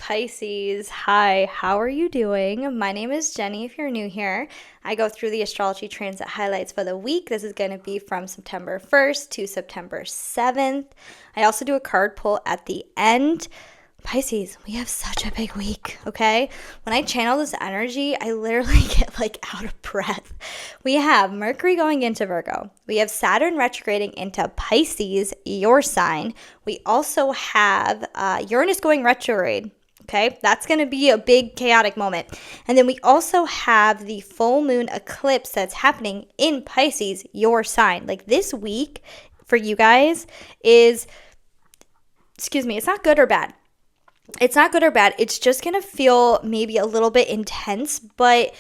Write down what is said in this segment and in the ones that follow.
Pisces. Hi, how are you doing? My name is Jenny if you're new here. I go through the astrology transit highlights for the week. This is going to be from September 1st to September 7th. I also do a card pull at the end. Pisces, we have such a big week, okay? When I channel this energy, I literally get out of breath. We have Mercury going into Virgo. We have Saturn retrograding into Pisces, your sign. We also have Uranus going retrograde. Okay, that's going to be a big chaotic moment. And then we also have the full moon eclipse that's happening in Pisces, your sign. This week for you guys is, it's not good or bad. It's not good or bad. It's just going to feel maybe a little bit intense, but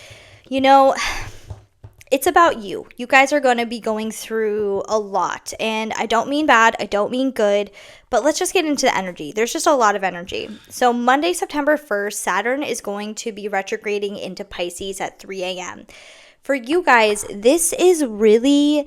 it's about you. You guys are going to be going through a lot, and I don't mean bad. I don't mean good, but let's just get into the energy. There's just a lot of energy. So Monday, September 1st, Saturn is going to be retrograding into Pisces at 3 a.m. For you guys, this is really...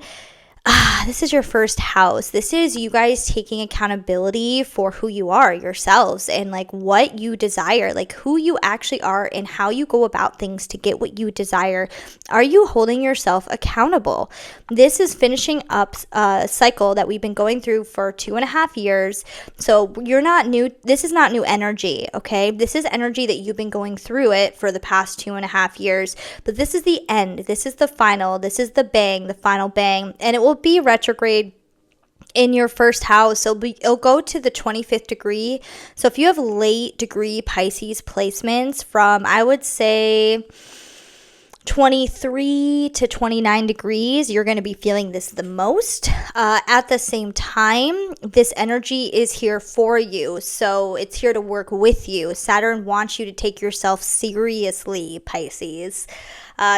this is your first house. This is you guys taking accountability for who you are yourselves and what you desire, who you actually are and how you go about things to get what you desire. Are you holding yourself accountable? This is finishing up a cycle that we've been going through for 2.5 years. So you're not new. This is not new energy, okay? This is energy that you've been going through it for the past 2.5 years. But this is the end. This is the final. This is the bang, the final bang. And it will be retrograde in your first house. So it'll go to the 25th degree. So if you have late degree Pisces placements from, I would say, 23 to 29 degrees, you're going to be feeling this the most. At the same time, this energy is here for you. So it's here to work with you. Saturn wants you to take yourself seriously, Pisces.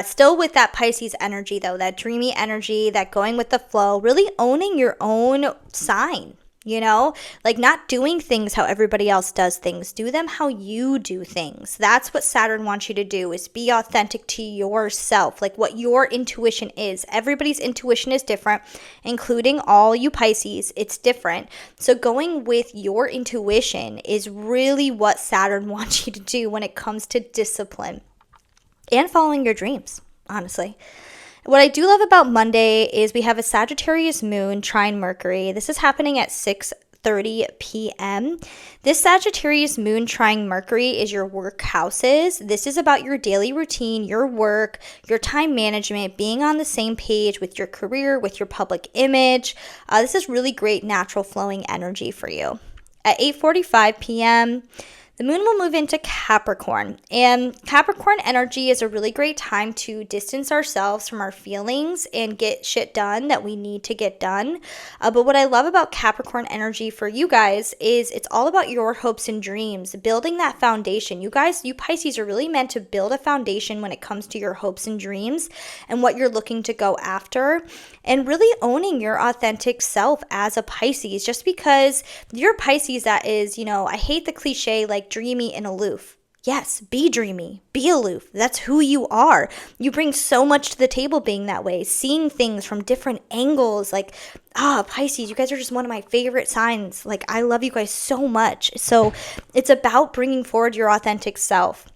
Still with that Pisces energy, though, that dreamy energy, that going with the flow, really owning your own sign. Not doing things how everybody else does things. Do them how you do things. That's what Saturn wants you to do, is be authentic to yourself, what your intuition is. Everybody's intuition is different, including all you Pisces. It's different. So going with your intuition is really what Saturn wants you to do when it comes to discipline and following your dreams, honestly. What I do love about Monday is we have a Sagittarius moon trine Mercury. This is happening at 6:30 p.m. This Sagittarius moon trine Mercury is your work houses. This is about your daily routine, your work, your time management, being on the same page with your career, with your public image. This is really great natural flowing energy for you. At 8:45 p.m., the moon will move into Capricorn, and Capricorn energy is a really great time to distance ourselves from our feelings and get shit done that we need to get done. But what I love about Capricorn energy for you guys is it's all about your hopes and dreams, building that foundation. You guys, you Pisces, are really meant to build a foundation when it comes to your hopes and dreams and what you're looking to go after, and really owning your authentic self as a Pisces. Just because you're Pisces, that is, I hate the cliche dreamy and aloof. Yes, be dreamy, be aloof. That's who you are. You bring so much to the table being that way, seeing things from different angles. Pisces, you guys are just one of my favorite signs. I love you guys so much. So it's about bringing forward your authentic self.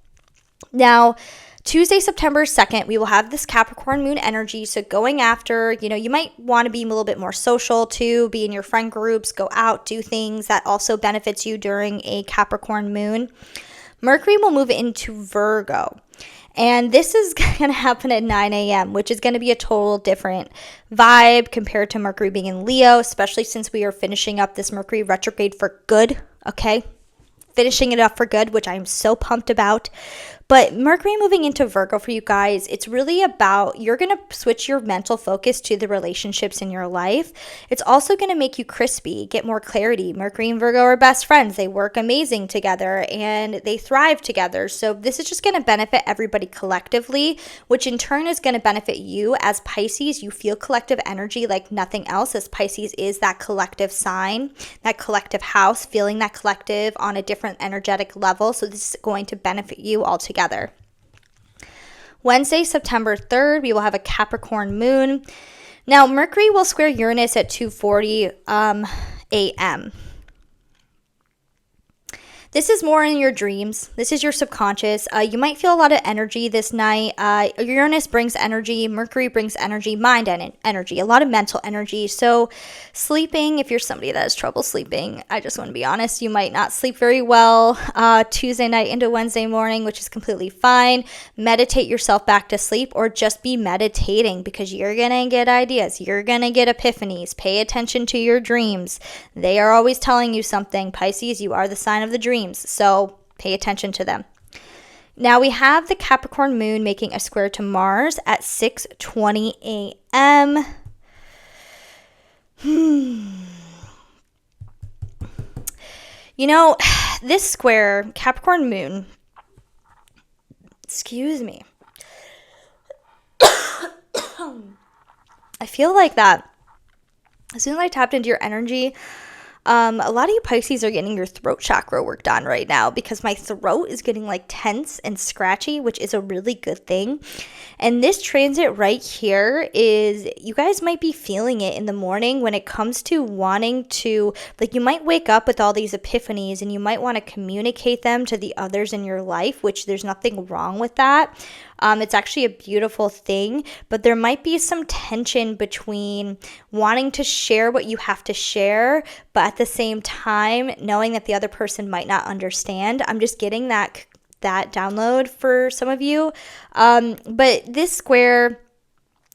Now, Tuesday, September 2nd, we will have this Capricorn moon energy. So going after, you might want to be a little bit more social too, be in your friend groups, go out, do things that also benefits you during a Capricorn moon. Mercury will move into Virgo. And this is going to happen at 9 a.m., which is going to be a total different vibe compared to Mercury being in Leo, especially since we are finishing up this Mercury retrograde for good, okay? Finishing it up for good, which I'm so pumped about. But Mercury moving into Virgo for you guys, it's really about, you're going to switch your mental focus to the relationships in your life. It's also going to make you crispy, get more clarity. Mercury and Virgo are best friends. They work amazing together and they thrive together. So this is just going to benefit everybody collectively, which in turn is going to benefit you as Pisces. You feel collective energy like nothing else, as Pisces is that collective sign, that collective house, feeling that collective on a different energetic level. So this is going to benefit you altogether. Wednesday, September 3rd, we will have a Capricorn moon. Now, Mercury will square Uranus at 2:40 a.m. This is more in your dreams. This is your subconscious. You might feel a lot of energy this night. Uranus brings energy. Mercury brings energy. Mind and energy. A lot of mental energy. So sleeping, if you're somebody that has trouble sleeping, I just want to be honest, you might not sleep very well Tuesday night into Wednesday morning, which is completely fine. Meditate yourself back to sleep, or just be meditating, because you're going to get ideas. You're going to get epiphanies. Pay attention to your dreams. They are always telling you something. Pisces, you are the sign of the dream. So pay attention to them. Now we have the Capricorn moon making a square to Mars at 6:20 a.m. You know, this square, Capricorn moon, excuse me. I feel like that as soon as I tapped into your energy, a lot of you Pisces are getting your throat chakra worked on right now, because my throat is getting like tense and scratchy, which is a really good thing. And this transit right here is, you guys might be feeling it in the morning when it comes to wanting to, like, you might wake up with all these epiphanies and you might want to communicate them to the others in your life, which there's nothing wrong with that. It's actually a beautiful thing, but there might be some tension between wanting to share what you have to share, but at the same time, knowing that the other person might not understand. I'm just getting that download for some of you. But this square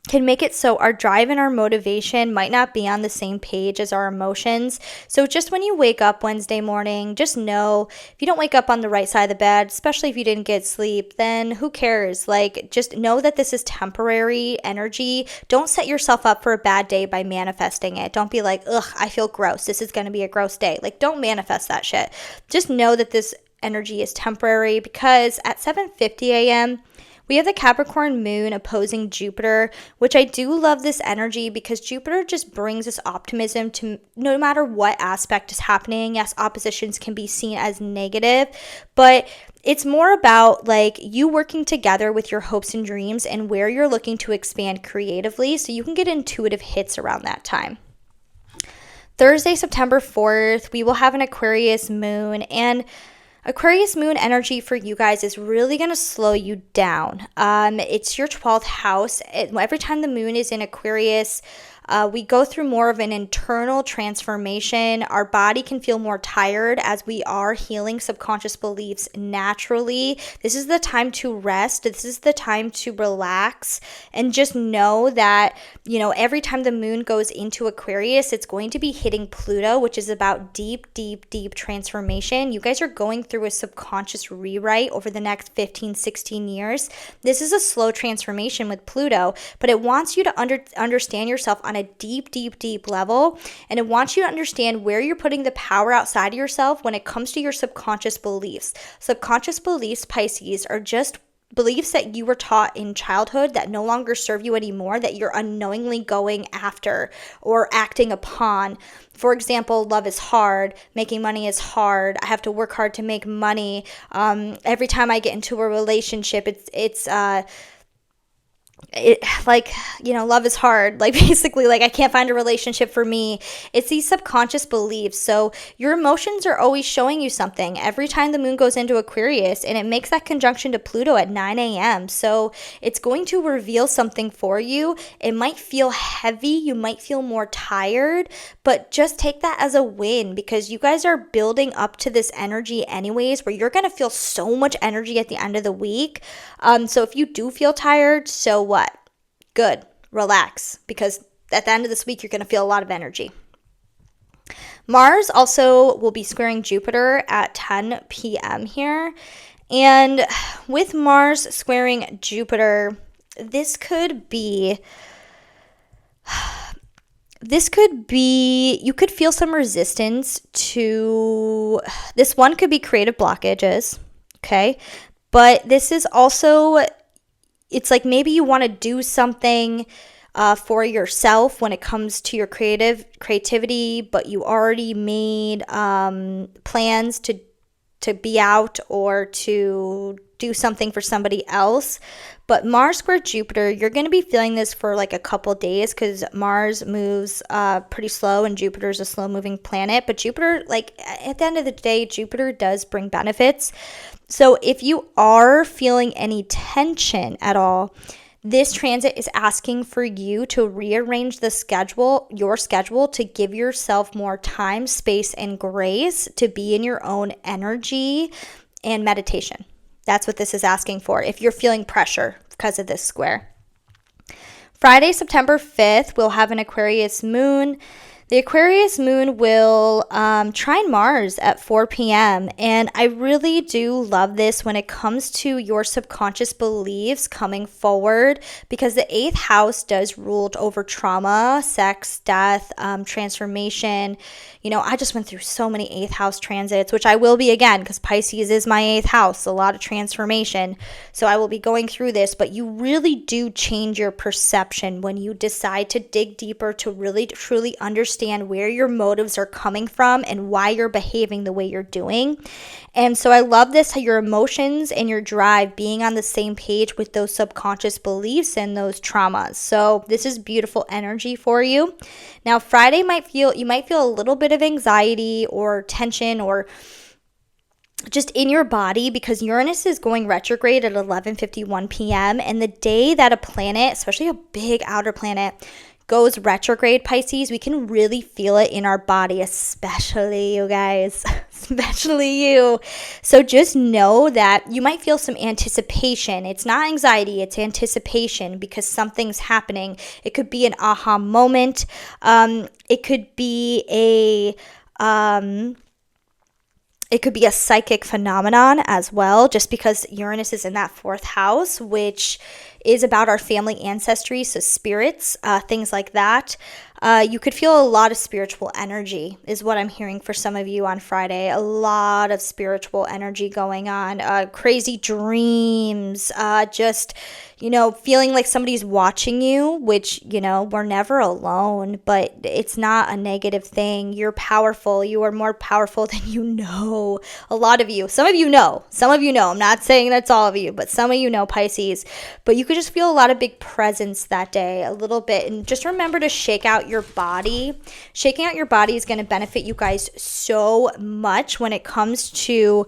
can make it so our drive and our motivation might not be on the same page as our emotions. So just when you wake up Wednesday morning, just know, if you don't wake up on the right side of the bed, especially if you didn't get sleep, then who cares? Like, just know that this is temporary energy. Don't set yourself up for a bad day by manifesting it. Don't be like, ugh, I feel gross. This is going to be a gross day. Like, don't manifest that shit. Just know that this energy is temporary, because at 7:50 a.m., we have the Capricorn moon opposing Jupiter, which I do love this energy, because Jupiter just brings this optimism to no matter what aspect is happening. Yes, oppositions can be seen as negative, but it's more about like you working together with your hopes and dreams and where you're looking to expand creatively, so you can get intuitive hits around that time. Thursday, September 4th, we will have an Aquarius moon, and Aquarius moon energy for you guys is really going to slow you down. It's your 12th house. Every time the moon is in Aquarius, we go through more of an internal transformation. Our body can feel more tired as we are healing subconscious beliefs naturally. This is the time to rest. This is the time to relax, and just know that, you know, every time the moon goes into Aquarius, it's going to be hitting Pluto, which is about deep, deep, deep transformation. You guys are going through a subconscious rewrite over the next 15, 16 years. This is a slow transformation with Pluto, but it wants you to understand yourself on a deep, deep, deep level. And it wants you to understand where you're putting the power outside of yourself when it comes to your subconscious beliefs. Subconscious beliefs, Pisces, are just beliefs that you were taught in childhood that no longer serve you anymore, that you're unknowingly going after or acting upon. For example, love is hard, making money is hard, I have to work hard to make money. Every time I get into a relationship, it's like, you know, love is hard. Like, basically, like, I can't find a relationship for me. It's these subconscious beliefs. So your emotions are always showing you something every time the moon goes into Aquarius, and it makes that conjunction to Pluto at 9 a.m. So it's going to reveal something for you. It might feel heavy. You might feel more tired, but just take that as a win, because you guys are building up to this energy anyways, where you're going to feel so much energy at the end of the week. So if you do feel tired, so what? Good. Relax, because at the end of this week, you're going to feel a lot of energy. Mars also will be squaring Jupiter at 10 p.m. here. And with Mars squaring Jupiter, this could be, you could feel some resistance to, this one could be creative blockages, okay? But this is also, it's like maybe you want to do something for yourself when it comes to your creativity, but you already made plans to be out or to do something for somebody else. But Mars square Jupiter, you're going to be feeling this for like a couple days because Mars moves pretty slow and Jupiter is a slow moving planet. But Jupiter, like at the end of the day, Jupiter does bring benefits. So if you are feeling any tension at all, this transit is asking for you to rearrange your schedule to give yourself more time, space, and grace to be in your own energy and meditation. That's what this is asking for if you're feeling pressure because of this square. Friday, September 5th, we'll have an Aquarius moon. The Aquarius moon will trine Mars at 4 p.m. And I really do love this when it comes to your subconscious beliefs coming forward, because the 8th house does rule over trauma, sex, death, transformation. You know, I just went through so many 8th house transits, which I will be again because Pisces is my 8th house, a lot of transformation. So I will be going through this, but you really do change your perception when you decide to dig deeper to really truly understand where your motives are coming from and why you're behaving the way you're doing. And so I love this, how your emotions and your drive being on the same page with those subconscious beliefs and those traumas. So this is beautiful energy for you. Now Friday you might feel a little bit of anxiety or tension or just in your body because Uranus is going retrograde at 11:51 p.m. and the day that a planet, especially a big outer planet, goes retrograde, Pisces, we can really feel it in our body, especially you guys, especially you. So just know that you might feel some anticipation. It's not anxiety, it's anticipation because something's happening. It could be an aha moment. It could be a psychic phenomenon as well, just because Uranus is in that 4th house, which is about our family ancestry, so spirits, things like that. You could feel a lot of spiritual energy is what I'm hearing for some of you on Friday. A lot of spiritual energy going on, crazy dreams, just, you know, feeling like somebody's watching you, which, you know, we're never alone, but it's not a negative thing. You're powerful. You are more powerful than you know. A lot of you, some of you know, I'm not saying that's all of you, but some of you know, Pisces, but you could just feel a lot of big presence that day, a little bit. And just remember to shake out your body. Shaking out your body is going to benefit you guys so much when it comes to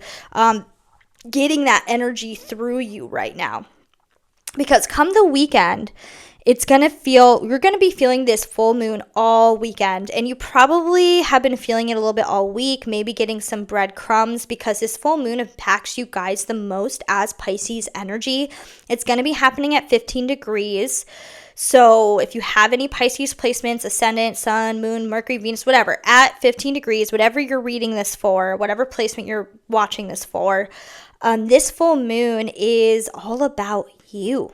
getting that energy through you right now. Because come the weekend, you're going to be feeling this full moon all weekend, and you probably have been feeling it a little bit all week, maybe getting some breadcrumbs, because this full moon impacts you guys the most as Pisces energy. It's going to be happening at 15 degrees. So if you have any Pisces placements, ascendant, sun, moon, Mercury, Venus, whatever, at 15 degrees, whatever you're reading this for, whatever placement you're watching this for, this full moon is all about you.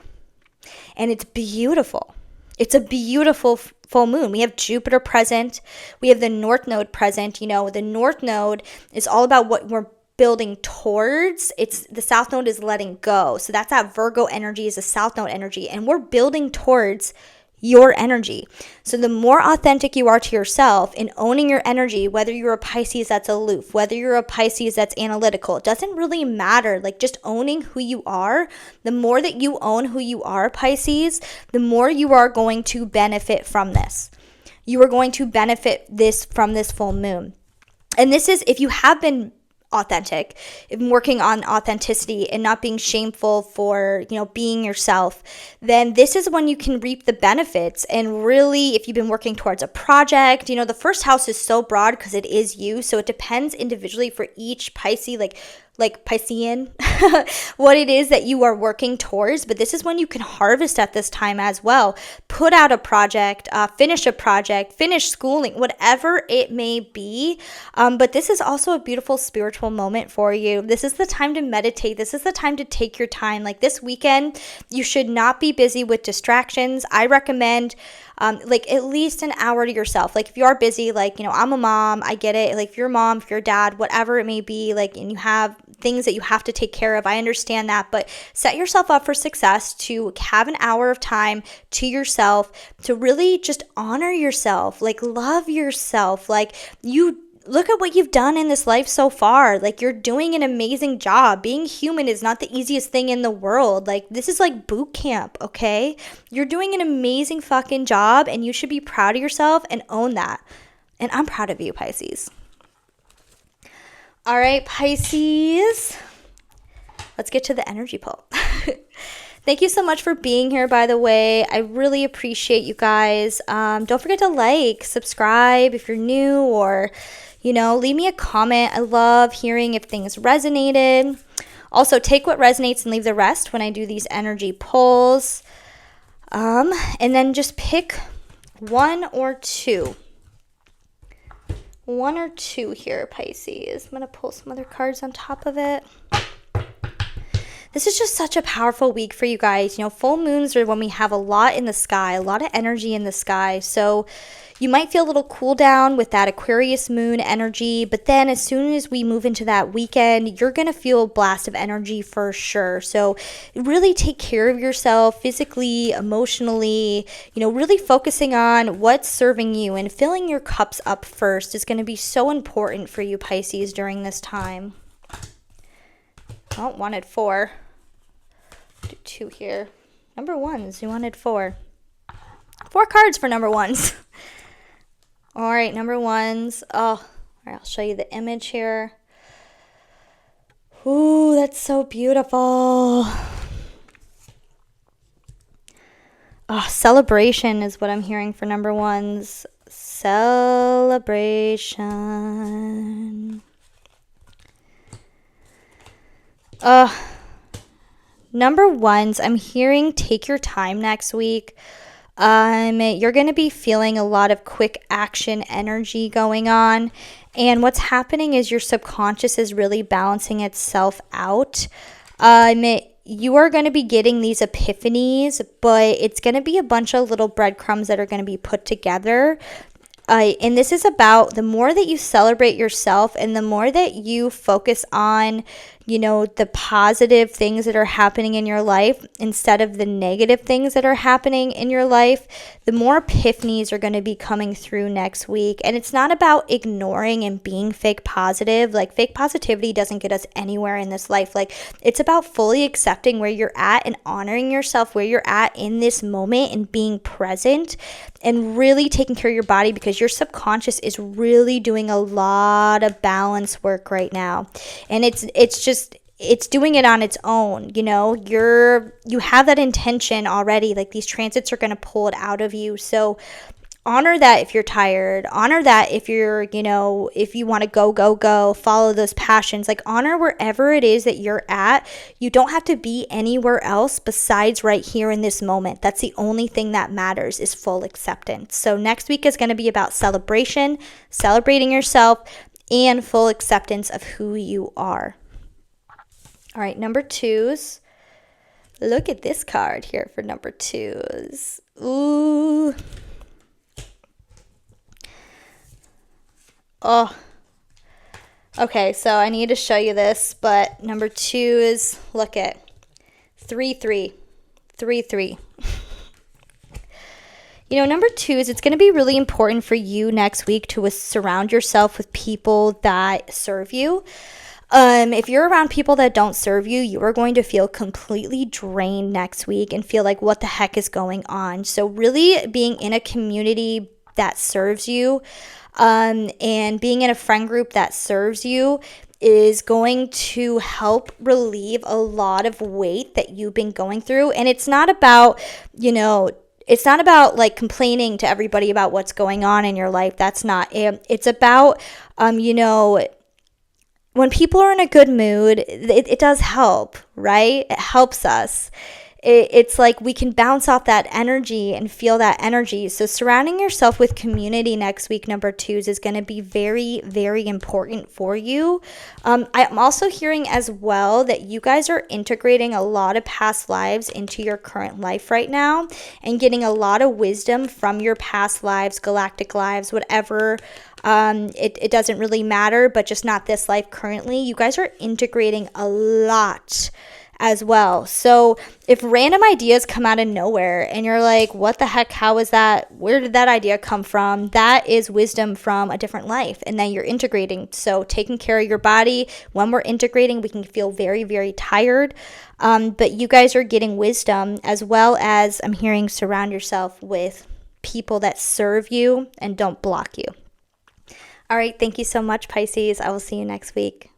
And it's beautiful. It's a beautiful full moon. We have Jupiter present. We have the North Node present. You know, the North Node is all about what we're building towards. The South Node is letting go. So that's that Virgo energy is a South Node energy. And we're building towards your energy. So the more authentic you are to yourself in owning your energy, whether you're a Pisces that's aloof, whether you're a Pisces that's analytical, it doesn't really matter. Like just owning who you are, the more that you own who you are, Pisces, the more you are going to benefit from this. You are going to benefit from this full moon. And this is if you have been authentic, if working on authenticity and not being shameful for, you know, being yourself, then this is when you can reap the benefits. And really, if you've been working towards a project, you know, the first house is so broad because it is you. So it depends individually for each Pisces, like Piscean, what it is that you are working towards. But this is when you can harvest at this time as well. Put out a project, finish schooling, whatever it may be. But this is also a beautiful spiritual moment for you. This is the time to meditate. This is the time to take your time. Like this weekend, you should not be busy with distractions. I recommend like at least an hour to yourself. Like if you are busy, like, you know, I'm a mom, I get it. Like if you're a mom, if you're a dad, whatever it may be, like, and you have things that you have to take care of, I understand that, but set yourself up for success to have an hour of time to yourself, to really just honor yourself, like love yourself, like you look at what you've done in this life so far. Like, you're doing an amazing job. Being human is not the easiest thing in the world. Like, this is like boot camp, okay? You're doing an amazing fucking job, and you should be proud of yourself and own that. And I'm proud of you, Pisces. All right, Pisces. Let's get to the energy pull. Thank you so much for being here, by the way. I really appreciate you guys. Don't forget to like, subscribe if you're new, or, leave me a comment. I love hearing if things resonated. Also, take what resonates and leave the rest when I do these energy pulls. And then just pick one or two. One or two here, Pisces. I'm going to pull some other cards on top of it. This is just such a powerful week for you guys. Full moons are when we have a lot in the sky, a lot of energy in the sky. So you might feel a little cool down with that Aquarius moon energy, but then as soon as we move into that weekend, you're going to feel a blast of energy for sure. So really take care of yourself physically, emotionally, really focusing on what's serving you and filling your cups up first is going to be so important for you, Pisces, during this time. Oh, wanted 4. Do 2 here. Number ones, you wanted 4. 4 cards for number ones. All right, number ones. Oh, all right, I'll show you the image here. Ooh, that's so beautiful. Oh, celebration is what I'm hearing for number ones. Celebration. Number ones, I'm hearing take your time next week. You're going to be feeling a lot of quick action energy going on. And what's happening is your subconscious is really balancing itself out. You are going to be getting these epiphanies, but it's going to be a bunch of little breadcrumbs that are going to be put together. And this is about the more that you celebrate yourself and the more that you focus on, the positive things that are happening in your life instead of the negative things that are happening in your life, the more epiphanies are going to be coming through next week. And it's not about ignoring and being fake positive. Like, fake positivity doesn't get us anywhere in this life. Like, it's about fully accepting where you're at and honoring yourself where you're at in this moment and being present and really taking care of your body, because your subconscious is really doing a lot of balance work right now. And it's doing it on its own. You have that intention already. Like, these transits are going to pull it out of you. So honor that if you're tired. Honor that if you're, if you want to go, follow those passions. Like, honor wherever it is that you're at. You don't have to be anywhere else besides right here in this moment. That's the only thing that matters, is full acceptance. So next week is going to be about celebration, celebrating yourself, and full acceptance of who you are. All right, number twos. Look at this card here for number twos. Ooh. Oh. Okay, so I need to show you this, but number twos, look at 3-3. 3-3. Number twos, it's going to be really important for you next week to surround yourself with people that serve you. If you're around people that don't serve you, you are going to feel completely drained next week and feel like, what the heck is going on? So really being in a community that serves you, and being in a friend group that serves you is going to help relieve a lot of weight that you've been going through. And it's not about, it's not about like complaining to everybody about what's going on in your life. That's not it. It's about, when people are in a good mood, it does help, right? It helps us. It's like we can bounce off that energy and feel that energy. So surrounding yourself with community next week, number twos, is going to be very, very important for you. I'm also hearing as well that you guys are integrating a lot of past lives into your current life right now and getting a lot of wisdom from your past lives, galactic lives, whatever. It doesn't really matter, but just not this life currently. You guys are integrating a lot as well. So if random ideas come out of nowhere and you're like, what the heck, how is that, where did that idea come from, that is wisdom from a different life, and then you're integrating. So taking care of your body, when we're integrating, we can feel very, very tired, but you guys are getting wisdom, as well as I'm hearing surround yourself with people that serve you and don't block you. All right, thank you so much, Pisces. I will see you next week.